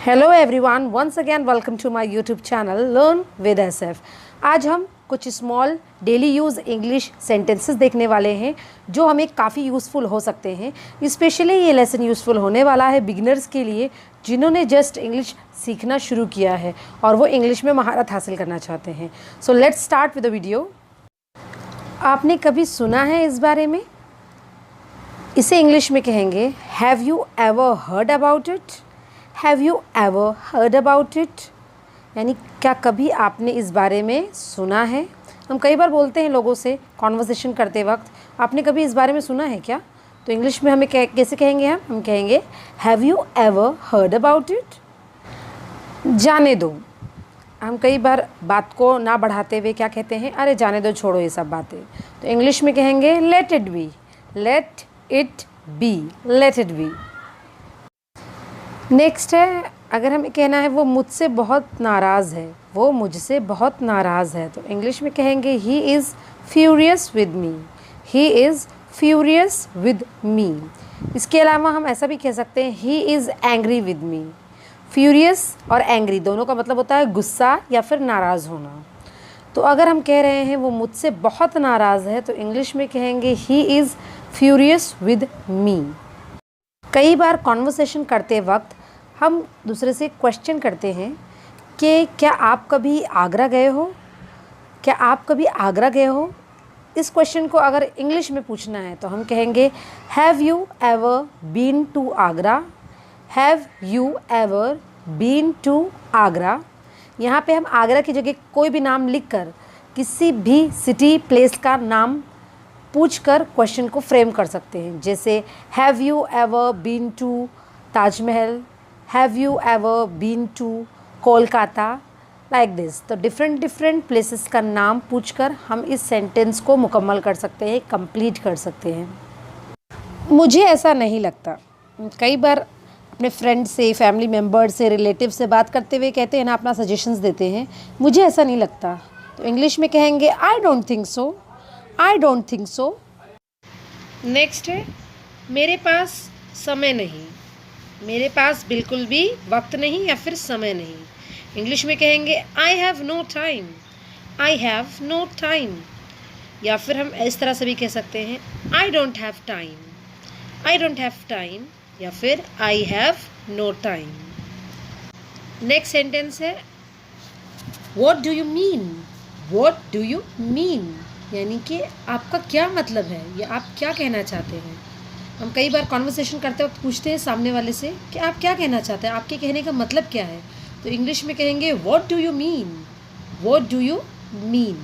Hello everyone, once again welcome to my YouTube channel learn with SF. आज हम कुछ small daily use English sentences देखने वाले हैं जो हमें काफ़ी यूज़फुल हो सकते हैं। स्पेशली ये लेसन यूज़फुल होने वाला है बिगिनर्स के लिए जिन्होंने जस्ट इंग्लिश सीखना शुरू किया है और वो इंग्लिश में महारत हासिल करना चाहते हैं। So let's start with the video. आपने कभी सुना है इस बारे में? इसे इंग्लिश में कहेंगे have you ever heard about it. Have you ever heard about it यानी क्या कभी आपने इस बारे में सुना है? हम कई बार बोलते हैं लोगों से कॉन्वर्सेशन करते वक्त, आपने कभी इस बारे में सुना है क्या? तो इंग्लिश में हमें कैसे कहेंगे? हम कहेंगे have you ever heard about it. जाने दो, हम कई बार बात को ना बढ़ाते हुए क्या कहते हैं? अरे जाने दो, छोड़ो ये सब बातें। तो इंग्लिश में कहेंगे let it be. Let it be, let it be. Next है, अगर हमें कहना है वो मुझसे बहुत नाराज़ है, वो मुझसे बहुत नाराज़ है, तो इंग्लिश में कहेंगे he is furious with me. He is furious with me. इसके अलावा हम ऐसा भी कह सकते हैं he is angry with me. Furious और एंग्री दोनों का मतलब होता है गुस्सा या फिर नाराज़ होना। तो अगर हम कह रहे हैं वो मुझसे बहुत नाराज़ है तो इंग्लिश में कहेंगे he is furious with me. कई बार कॉन्वर्सेशन करते वक्त हम दूसरे से क्वेश्चन करते हैं कि क्या आप कभी आगरा गए हो? क्या आप कभी आगरा गए हो? इस क्वेश्चन को अगर इंग्लिश में पूछना है तो हम कहेंगे have you ever been to Agra. Have you ever been to Agra. यहाँ पे हम आगरा की जगह कोई भी नाम लिखकर किसी भी सिटी प्लेस का नाम पूछकर क्वेश्चन को फ्रेम कर सकते हैं। जैसे have you ever been to Taj Mahal, have you ever been to Kolkata, like this. तो डिफरेंट प्लेसेस का नाम पूछकर हम इस सेंटेंस को मुकम्मल कर सकते हैं, कंप्लीट कर सकते हैं। मुझे ऐसा नहीं लगता। कई बार अपने फ्रेंड से, फैमिली मेम्बर से, रिलेटिव से बात करते हुए कहते हैं ना, अपना सजेशंस देते हैं, मुझे ऐसा नहीं लगता। तो इंग्लिश में कहेंगे I don't think so. I don't think so. Next है मेरे पास समय नहीं। मेरे पास बिल्कुल भी वक्त नहीं या फिर समय नहीं। इंग्लिश में कहेंगे I have no time. I have no time. या फिर हम इस तरह से भी कह सकते हैं I don't have time. I don't have time या फिर I have no time. Next sentence है what do you mean. What do you mean यानी कि आपका क्या मतलब है या आप क्या कहना चाहते हैं। हम कई बार कॉन्वर्सेशन करते वक्त पूछते हैं सामने वाले से कि आप क्या कहना चाहते हैं, आपके कहने का मतलब क्या है। तो इंग्लिश में कहेंगे what do you mean. What do you mean.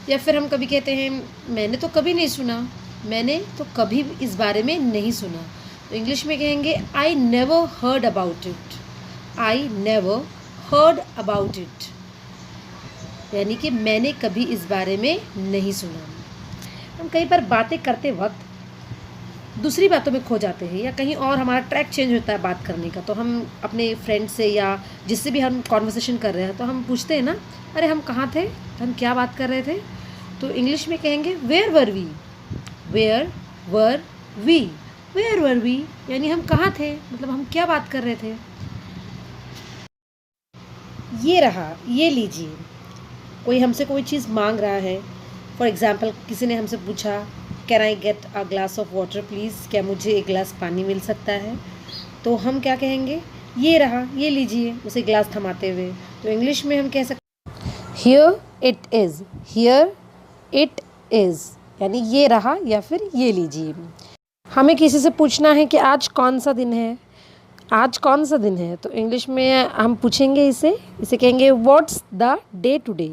या फिर हम कभी कहते हैं मैंने तो कभी नहीं सुना। मैंने तो कभी इस बारे में नहीं सुना। तो इंग्लिश में कहेंगे I never heard about it. I never heard about it यानी कि मैंने कभी इस बारे में नहीं सुना। हम कई बार बातें करते वक्त दूसरी बातों में खो जाते हैं या कहीं और हमारा ट्रैक चेंज होता है बात करने का। तो हम अपने फ्रेंड से या जिससे भी हम कॉन्वर्सेशन कर रहे हैं तो हम पूछते हैं ना, अरे हम कहाँ थे, हम क्या बात कर रहे थे। तो इंग्लिश में कहेंगे where were we. Where were we. Where were we यानी हम कहाँ थे, मतलब हम क्या बात कर रहे थे। ये रहा, ये लीजिए। कोई हमसे कोई चीज़ मांग रहा है। फॉर एग्ज़ाम्पल किसी ने हमसे पूछा can I get a glass of water please. क्या मुझे एक गिलास पानी मिल सकता है? तो हम क्या कहेंगे ये रहा, ये लीजिए, उसे गिलास थमाते हुए। तो इंग्लिश में हम कह सकते here it is. Here it is यानी ये रहा या फिर ये लीजिए। हमें किसी से पूछना है कि आज कौन सा दिन है। आज कौन सा दिन है? तो इंग्लिश में हम पूछेंगे इसे कहेंगे what's the day today.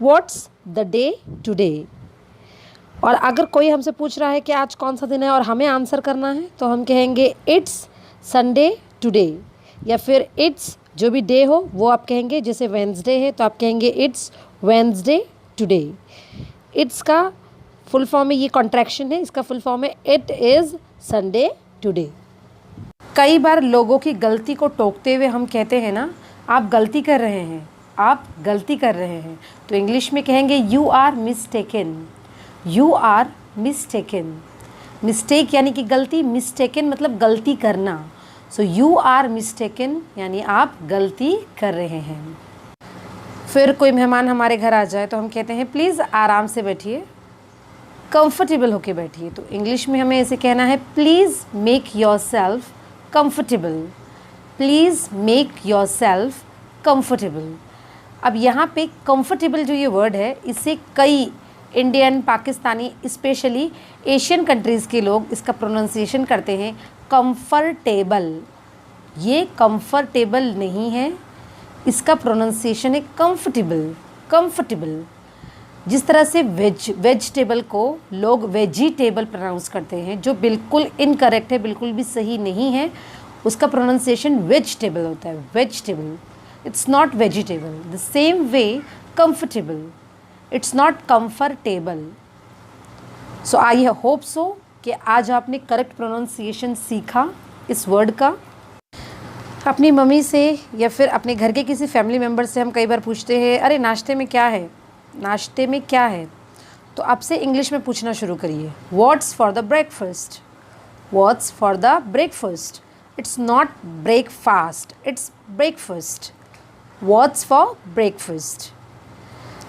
What's the day today. और अगर कोई हमसे पूछ रहा है कि आज कौन सा दिन है और हमें आंसर करना है तो हम कहेंगे इट्स संडे टुडे। या फिर इट्स जो भी डे हो वो आप कहेंगे, जैसे वेंसडे है तो आप कहेंगे इट्स वेंसडे टुडे। इट्स का फुल फॉर्म है, ये कॉन्ट्रैक्शन है, इसका फुल फॉर्म है इट इज़ संडे टुडे। कई बार लोगों की गलती को टोकते हुए हम कहते हैं ना, आप गलती कर रहे हैं, आप गलती कर रहे हैं। तो इंग्लिश में कहेंगे you are mistaken. You are mistaken. Mistake यानी कि गलती, मिस्टेकन मतलब गलती करना। सो यू आर मिस्टेकन यानी आप गलती कर रहे हैं। फिर कोई मेहमान हमारे घर आ जाए तो हम कहते हैं प्लीज़ आराम से बैठिए, कंफर्टेबल होके बैठिए। तो इंग्लिश में हमें ऐसे कहना है please make your self comfortable, please make your self comfortable. अब यहाँ पे कंफर्टेबल जो ये वर्ड है, इसे कई Indian, Pakistani, specially Asian countries के लोग इसका प्रोनाउंसिएशन करते हैं कंफर्टेबल। ये कंफर्टेबल नहीं है, इसका प्रोनाउंसिएशन है कंफर्टेबल, कंफर्टेबल। जिस तरह से वेजिटेबल को लोग वेजिटेबल प्रोनाउंस करते हैं, जो बिल्कुल इनकरेक्ट है, बिल्कुल भी सही नहीं है, उसका प्रोनाउंसिएशन वेजिटेबल होता है, vegetable. It's not vegetable. The same way comfortable, it's not comfortable. So I hope so कि आज आपने करेक्ट प्रोनाउंसिएशन सीखा इस वर्ड का। अपनी मम्मी से या फिर अपने घर के किसी फैमिली मेम्बर से हम कई बार पूछते हैं अरे नाश्ते में क्या है, नाश्ते में क्या है, तो आपसे इंग्लिश में पूछना शुरू करिए what's for the breakfast, what's for the breakfast. It's not breakfast, it's breakfast. What's for breakfast.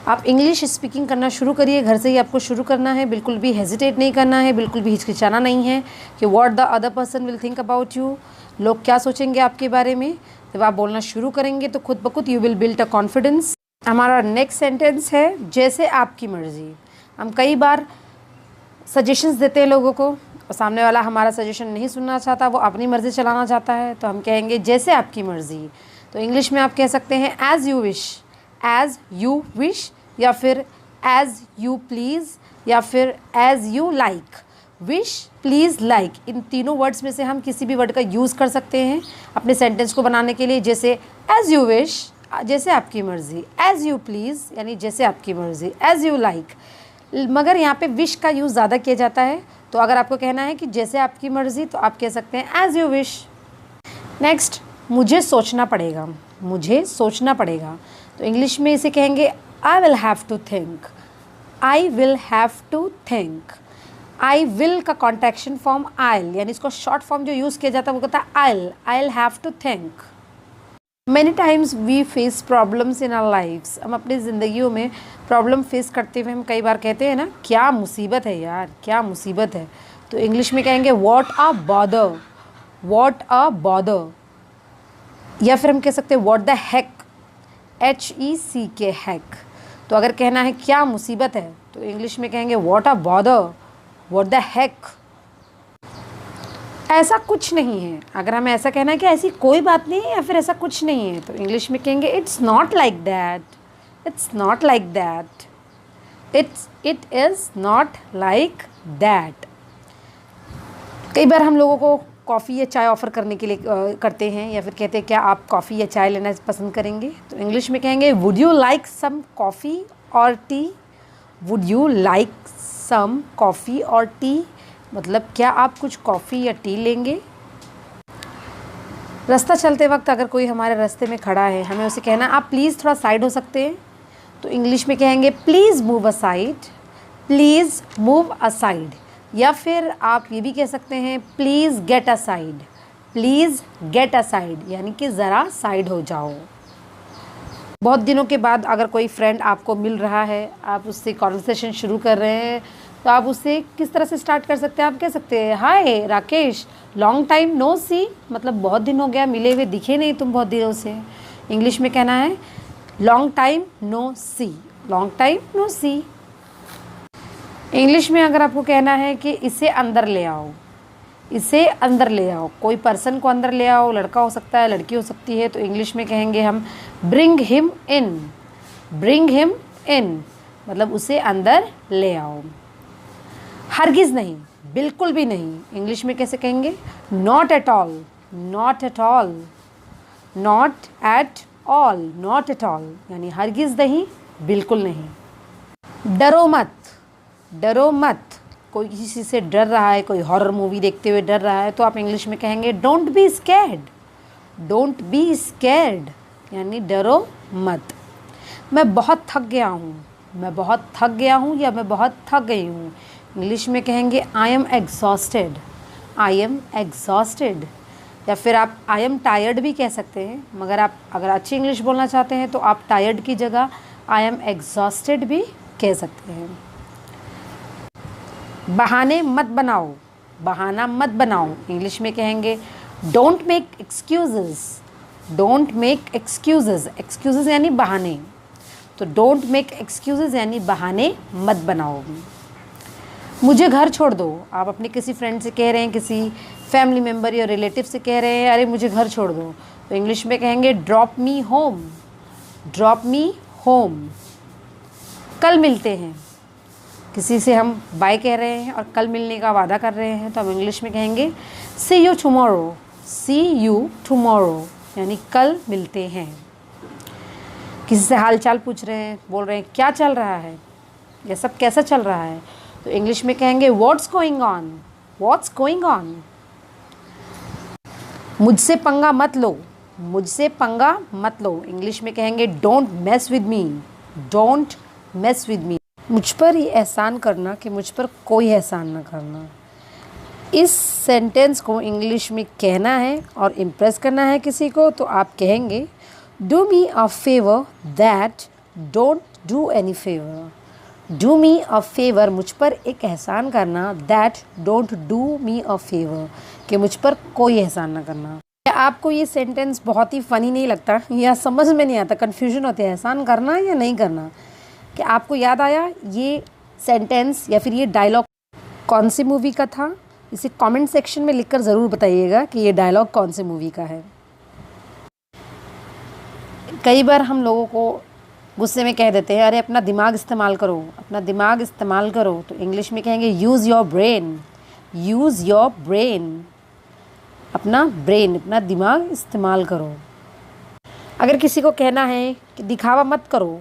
आप इंग्लिश स्पीकिंग करना शुरू करिए, घर से ही आपको शुरू करना है, बिल्कुल भी हेजिटेट नहीं करना है, बिल्कुल भी हिचकिचाना नहीं है कि what the other person will think about you, लोग क्या सोचेंगे आपके बारे में। जब आप बोलना शुरू करेंगे तो खुद ब खुद you will build a confidence. हमारा नेक्स्ट सेंटेंस है जैसे आपकी मर्ज़ी। हम कई बार सजेशंस देते हैं लोगों को और सामने वाला हमारा सजेशन नहीं सुनना चाहता, वो अपनी मर्ज़ी चलाना चाहता है, तो हम कहेंगे जैसे आपकी मर्ज़ी। तो इंग्लिश में आप कह सकते हैं as you wish, as you wish, या फिर एज़ यू प्लीज़, या फिर as you like. Wish, please, like, इन तीनों वर्ड्स में से हम किसी भी वर्ड का यूज़ कर सकते हैं अपने सेंटेंस को बनाने के लिए। जैसे एज़ यू विश, जैसे आपकी मर्ज़ी, एज़ यू प्लीज़ यानी जैसे आपकी मर्ज़ी, एज़ यू लाइक। मगर यहाँ पे विश का यूज़ ज़्यादा किया जाता है, तो अगर आपको कहना है कि जैसे आपकी मर्ज़ी तो आप कह सकते हैं एज़ यू विश। नेक्स्ट, मुझे सोचना पड़ेगा, मुझे सोचना पड़ेगा। तो इंग्लिश में इसे कहेंगे I will have to think, I will have to think. I will का कॉन्ट्रैक्शन फॉर्म आइल, यानी इसको शॉर्ट फॉर्म जो यूज़ किया जाता है वो कहता है I'll, I will have to think. Many times we face problems in our lifes. हम अपनी ज़िंदगियों में प्रॉब्लम फेस करते हुए हम कई बार कहते हैं ना क्या मुसीबत है यार, क्या मुसीबत है। तो इंग्लिश में कहेंगे what a bother, what a bother. या फिर हम कह सकते हैं what the heck, HECK, hack. तो अगर कहना है क्या मुसीबत है तो इंग्लिश में कहेंगे what a bother, what the heck. ऐसा कुछ नहीं है, अगर हमें ऐसा कहना है कि ऐसी कोई बात नहीं है या फिर ऐसा कुछ नहीं है, तो इंग्लिश में कहेंगे it's not like that, it's not like that, it is not like that. कई बार हम लोगों को कॉफ़ी या चाय ऑफ़र करने के लिए करते हैं, या फिर कहते हैं क्या आप कॉफ़ी या चाय लेना पसंद करेंगे। तो इंग्लिश में कहेंगे would you like some coffee or tea, would you like some coffee or tea, मतलब क्या आप कुछ कॉफ़ी या टी लेंगे। रास्ता चलते वक्त अगर कोई हमारे रास्ते में खड़ा है, हमें उसे कहना आप प्लीज़ थोड़ा साइड हो सकते हैं। तो इंग्लिश में कहेंगे please move aside, please move aside. या फिर आप ये भी कह सकते हैं please get aside, please get aside, यानी कि ज़रा साइड हो जाओ। बहुत दिनों के बाद अगर कोई फ्रेंड आपको मिल रहा है, आप उससे कॉन्वर्सेशन शुरू कर रहे हैं, तो आप उससे किस तरह से स्टार्ट कर सकते हैं। आप कह सकते हैं हाय राकेश, लॉन्ग टाइम नो सी, मतलब बहुत दिन हो गया मिले हुए, दिखे नहीं तुम बहुत दिनों से। इंग्लिश में कहना है लॉन्ग टाइम नो सी, लॉन्ग टाइम नो सी। इंग्लिश में अगर आपको कहना है कि इसे अंदर ले आओ, इसे अंदर ले आओ, कोई पर्सन को अंदर ले आओ, लड़का हो सकता है, लड़की हो सकती है, तो इंग्लिश में कहेंगे हम bring him in, bring him in, मतलब उसे अंदर ले आओ। हरगिज़ नहीं, बिल्कुल भी नहीं, इंग्लिश में कैसे कहेंगे not at all, not at all, not at all, not at all, यानी हरगिज़ नहीं, बिल्कुल नहीं। डरो मत, डरो मत, कोई किसी से डर रहा है, कोई हॉरर मूवी देखते हुए डर रहा है, तो आप इंग्लिश में कहेंगे don't be scared, don't be scared, यानी डरो मत। मैं बहुत थक गया हूँ, मैं बहुत थक गया हूँ या मैं बहुत थक गई हूँ, इंग्लिश में कहेंगे I am exhausted, I am exhausted. या फिर आप आई एम टायर्ड भी कह सकते हैं, मगर आप अगर अच्छी इंग्लिश बोलना चाहते हैं तो आप टायर्ड की जगह आई एम एग्जॉस्टेड भी कह सकते हैं। बहाने मत बनाओ, बहाना मत बनाओ, इंग्लिश में कहेंगे don't make excuses. Don't make excuses, excuses यानी बहाने, तो डोंट मेक एक्सक्यूजेस यानी बहाने मत बनाओ। मुझे घर छोड़ दो, आप अपने किसी फ्रेंड से कह रहे हैं, किसी फैमिली मेम्बर या रिलेटिव से कह रहे हैं अरे मुझे घर छोड़ दो, तो इंग्लिश में कहेंगे drop me home. Drop me home. कल मिलते हैं, किसी से हम बाय कह रहे हैं और कल मिलने का वादा कर रहे हैं, तो हम इंग्लिश में कहेंगे see you tomorrow. See you tomorrow यानी कल मिलते हैं। किसी से हाल चाल पूछ रहे हैं, बोल रहे हैं क्या चल रहा है, यह सब कैसा चल रहा है, तो इंग्लिश में कहेंगे what's going on. What's going on. मुझसे पंगा मत लो। मुझसे पंगा मत लो, इंग्लिश में कहेंगे don't mess with me. Don't mess with me. मुझ पर ही एहसान करना कि मुझ पर कोई एहसान ना करना। इस सेंटेंस को इंग्लिश में कहना है और इम्प्रेस करना है किसी को, तो आप कहेंगे do me a favour that don't do any favour. Do me a favour, मुझ पर एक एहसान करना, that don't do me a favour, कि मुझ पर कोई एहसान ना करना। क्या आपको ये सेंटेंस बहुत ही फ़नी नहीं लगता या समझ में नहीं आता, कन्फ्यूजन होती है एहसान करना या नहीं करना? कि आपको याद आया ये सेंटेंस या फिर ये डायलॉग कौन सी मूवी का था? इसे कमेंट सेक्शन में लिखकर ज़रूर बताइएगा कि ये डायलॉग कौन सी मूवी का है। कई बार हम लोगों को गुस्से में कह देते हैं अरे अपना दिमाग इस्तेमाल करो, अपना दिमाग इस्तेमाल करो, तो इंग्लिश में कहेंगे use your brain. Use your brain. अपना ब्रेन, अपना दिमाग इस्तेमाल करो। अगर किसी को कहना है कि दिखावा मत करो,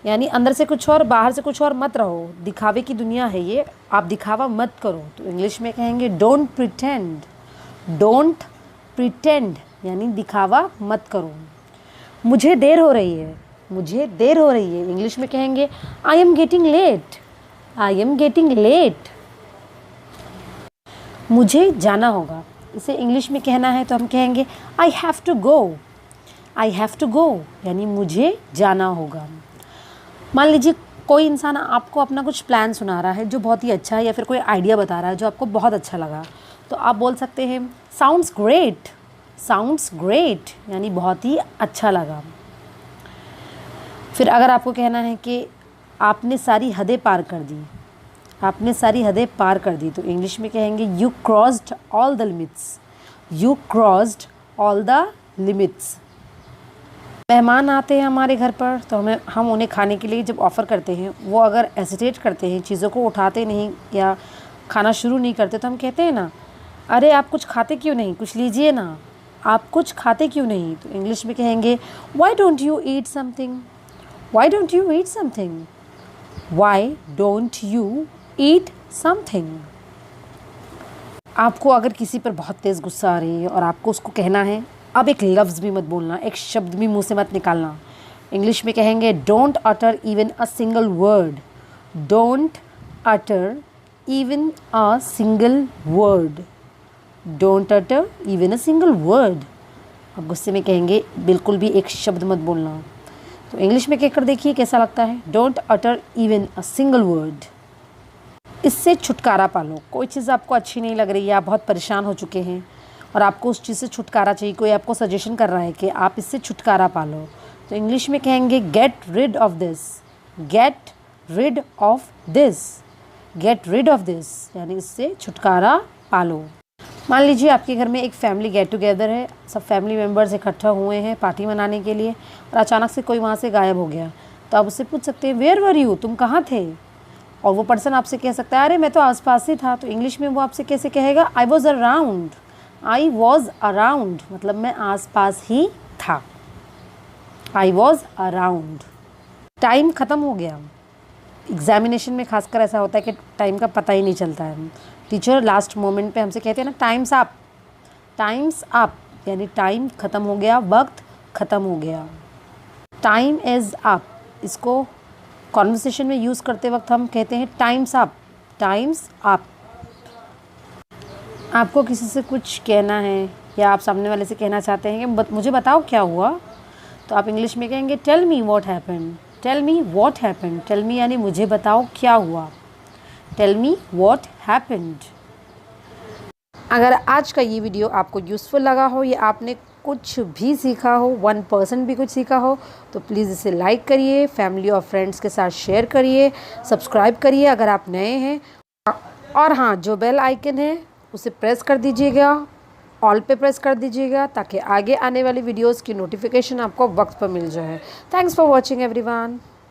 यानी अंदर से कुछ और बाहर से कुछ और मत रहो, दिखावे की दुनिया है ये, आप दिखावा मत करो, तो इंग्लिश में कहेंगे डोंट प्रिटेंड। डोंट प्रिटेंड यानी दिखावा मत करो। मुझे देर हो रही है। मुझे देर हो रही है, इंग्लिश में कहेंगे I am getting late. I am getting late. मुझे जाना होगा, इसे इंग्लिश में कहना है तो हम कहेंगे I have to go. I have to go यानी मुझे जाना होगा। मान लीजिए कोई इंसान आपको अपना कुछ प्लान सुना रहा है जो बहुत ही अच्छा है, या फिर कोई आइडिया बता रहा है जो आपको बहुत अच्छा लगा, तो आप बोल सकते हैं साउंड्स ग्रेट। साउंड्स ग्रेट यानी बहुत ही अच्छा लगा। फिर अगर आपको कहना है कि आपने सारी हदें पार कर दी, आपने सारी हदें पार कर दी, तो इंग्लिश में कहेंगे you crossed all the limits. You crossed all the limits. मेहमान आते हैं हमारे घर पर, तो हम उन्हें खाने के लिए जब ऑफ़र करते हैं, वो अगर हेसिटेट करते हैं, चीज़ों को उठाते नहीं या खाना शुरू नहीं करते, तो हम कहते हैं ना अरे आप कुछ खाते क्यों नहीं, कुछ लीजिए ना, आप कुछ खाते क्यों नहीं, तो इंग्लिश में कहेंगे why don't you eat something. Why don't you eat something. Why don't you eat something. आपको अगर किसी पर बहुत तेज़ गुस्सा आ रही है और आपको उसको कहना है, अब एक लफ्ज़ भी मत बोलना, एक शब्द भी मुंह से मत निकालना, इंग्लिश में कहेंगे don't utter even a single word. Don't utter even a single word. Don't utter even a single word. अब गुस्से में कहेंगे बिल्कुल भी एक शब्द मत बोलना, तो इंग्लिश में कहकर देखिए कैसा लगता है, don't utter even a single word. इससे छुटकारा पालो। कोई चीज़ आपको अच्छी नहीं लग रही है, आप बहुत परेशान हो चुके हैं और आपको उस चीज़ से छुटकारा चाहिए, कोई आपको सजेशन कर रहा है कि आप इससे छुटकारा पालो, तो इंग्लिश में कहेंगे get rid of this. Get rid of this. Get rid of this यानी इससे छुटकारा पालो। मान लीजिए आपके घर में एक फैमिली गेट टुगेदर है, सब फैमिली मेम्बर्स इकट्ठा हुए हैं पार्टी मनाने के लिए, और अचानक से कोई वहाँ से गायब हो गया, तो आप उससे पूछ सकते हैं वेयर वर यू, तुम कहाँ थे, और वो पर्सन आपसे कह सकता है अरे मैं तो आसपास ही था, तो इंग्लिश में वो आपसे कैसे कहेगा I was around. I was around मतलब मैं आसपास ही था। I was around. टाइम ख़त्म हो गया। एग्जामिनेशन में खासकर ऐसा होता है कि टाइम का पता ही नहीं चलता है। टीचर लास्ट मोमेंट पे हमसे कहते हैं ना टाइम्स अप। टाइम्स अप यानी टाइम ख़त्म हो गया, वक्त ख़त्म हो गया। टाइम इज़ अप, इसको कॉन्वर्सेशन में यूज़ करते वक्त हम कहते हैं टाइम्स अप। Times up. आपको किसी से कुछ कहना है या आप सामने वाले से कहना चाहते हैं कि मुझे बताओ क्या हुआ, तो आप इंग्लिश में कहेंगे tell me what happened. Tell me what happened, tell me यानी मुझे बताओ क्या हुआ, टेल मी व्हाट हैपेंड। अगर आज का ये वीडियो आपको यूज़फुल लगा हो या आपने कुछ भी सीखा हो, 1% भी कुछ सीखा हो, तो प्लीज़ इसे लाइक करिए, फैमिली और फ्रेंड्स के साथ शेयर करिए, सब्सक्राइब करिए अगर आप नए हैं, और हाँ, जो बेल आइकन है उसे प्रेस कर दीजिएगा, ऑल पे प्रेस कर दीजिएगा, ताकि आगे आने वाली वीडियोस की नोटिफिकेशन आपको वक्त पर मिल जाए। Thanks for watching everyone.